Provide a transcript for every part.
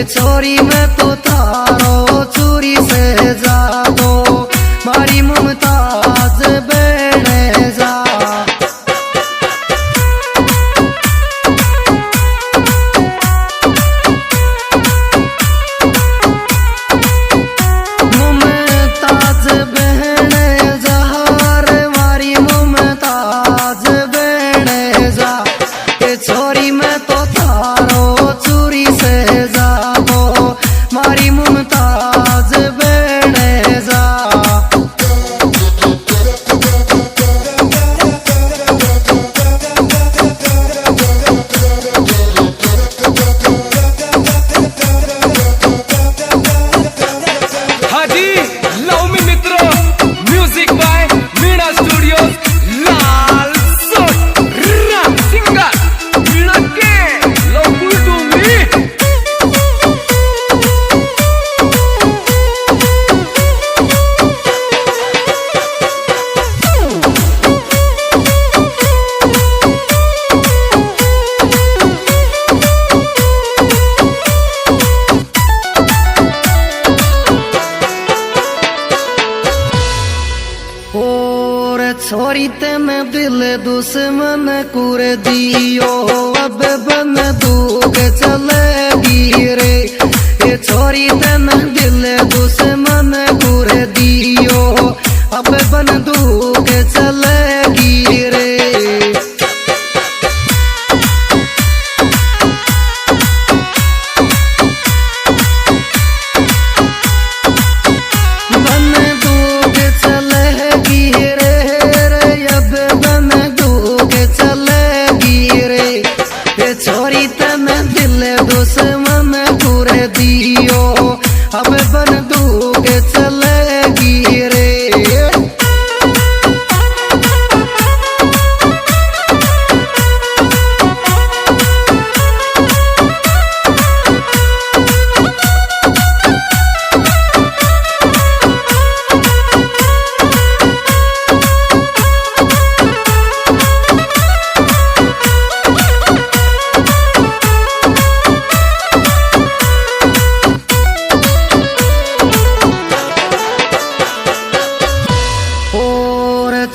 छोरी मैं तो थारो चोरी से जा दो मारी मुमताज बेड़े जा। मुमताज बेड़े जा रे मारी मुमताज बेड़े जा। ये छोरी मैं तो थारो चोरी से जा दो मारी मुमताज बेड़े जा। हाजी लव मी मित्र म्यूजिक बाय मीना स्टूडियो लाल सोट सिंगर मीना के लव यू टू मी। और छोरी ते मैं दिल दुश्मन कुर दियो अब बन दूग चलेगी रे। ये छोरी ते मैं दिल दुश्मन कुर दियो अब बन दूग चलेगी रे। बंदूक चलेगी रे अब बंदूक चलेगी रे। ये छोरी तन दिल दुश्मन कुर दियो अब बंदूक चलेगी रे।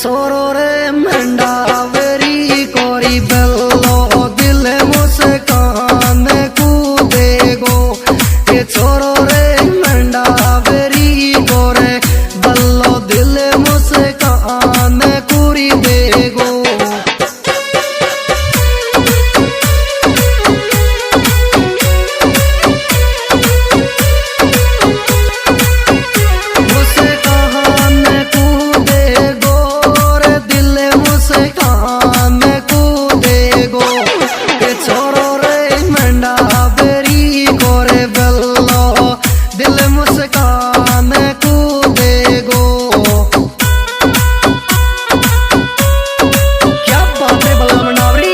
छोरो रे मंडावरी कोरी बल्लो दिल मुस्कान कूदेगो। ये छोरो रे मंडावरी कोरे बल्लो दिल मुस्कान कूरी देगो। मुस्कान कूदेगो मुस्कान कूदेगो। ये छोरो रे मंडावरी कोरे बल्लो दिल मुस्कान कूदेगो। क्या बात है बल्ला मंडावरी।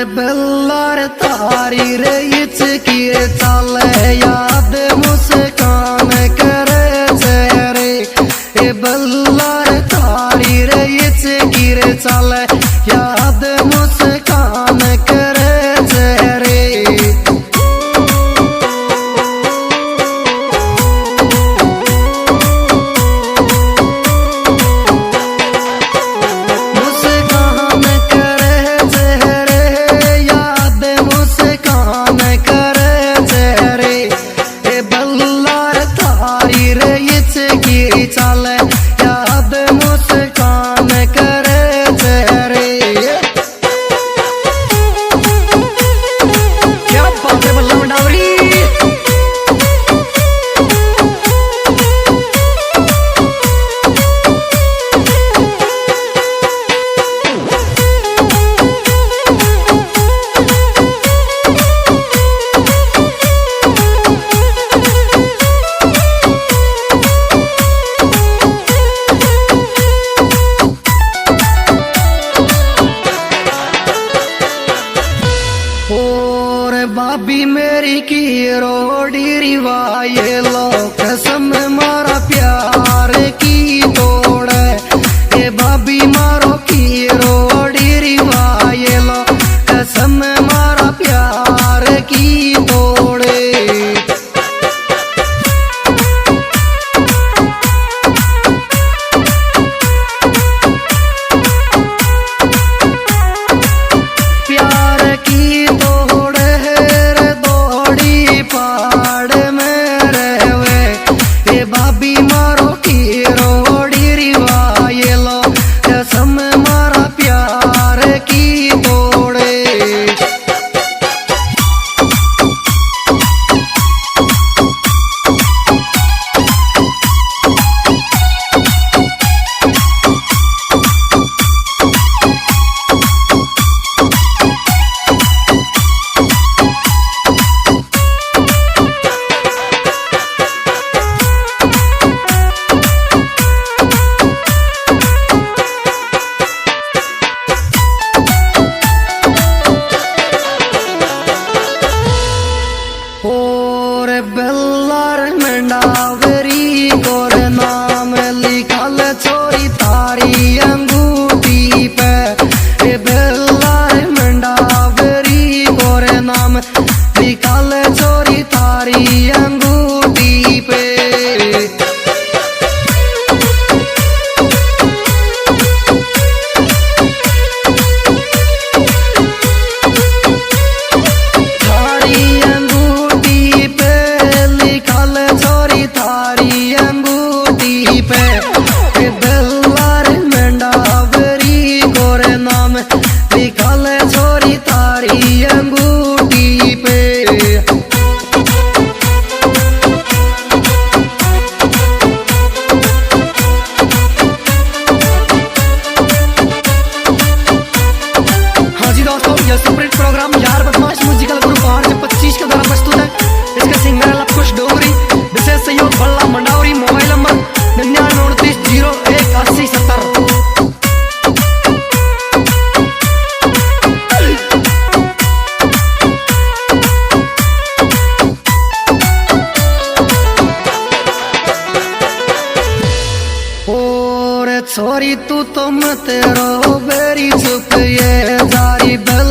बेल्लार तारी रे इचकी चले याद मुस्कान करे चेहरे। ए बेल्लार तारी रे इचकी चले याद मुस्कान करे चेहरे। मुस्कान करे चेहरे याद मुस्कान करे चेहरे। ए बल्लार तारी रे इचकी चले याद मुस्कान करे चेहरे। रिवा ये लो कसम मारा प्यार की तोड़े ए भाभी मारो की रोड़ी रिवा ये लो कसम मारा प्यार की तोड़े प्यार की तोड़े रे दौड़ी पहाड़ में रहवे ए भाभी मारो की रोड़ी रिवा ये लो कसम मारा प्यार की तोड़े और बेल्लार मंडावरी गोर नाम लिखल छोरी तारी अंगूठी पे ए बेल्लार मंडावरी गोर नाम लिखल छोरी तारी अंगूठी पे थारी अंगूठी पे लिखल छोरी थारी अंगूठी पे ए बेल्लार मंडावरी गोर नाम लिखल छोरी थारी अंगूठी पे हाँ जी दोस्तों, यह सुपरहिट प्रोग्राम यार बदमाश म्यूजिकल ग्रुप 25 के द्वारा प्रस्तुत है। इसके सिंगर लवकुश डोगरी, विशेष सहयोग बल्ला मंडावरी। Mobile number 9929018070। और छोरी तू तो मत रो बेरी चुप ये जारी बेल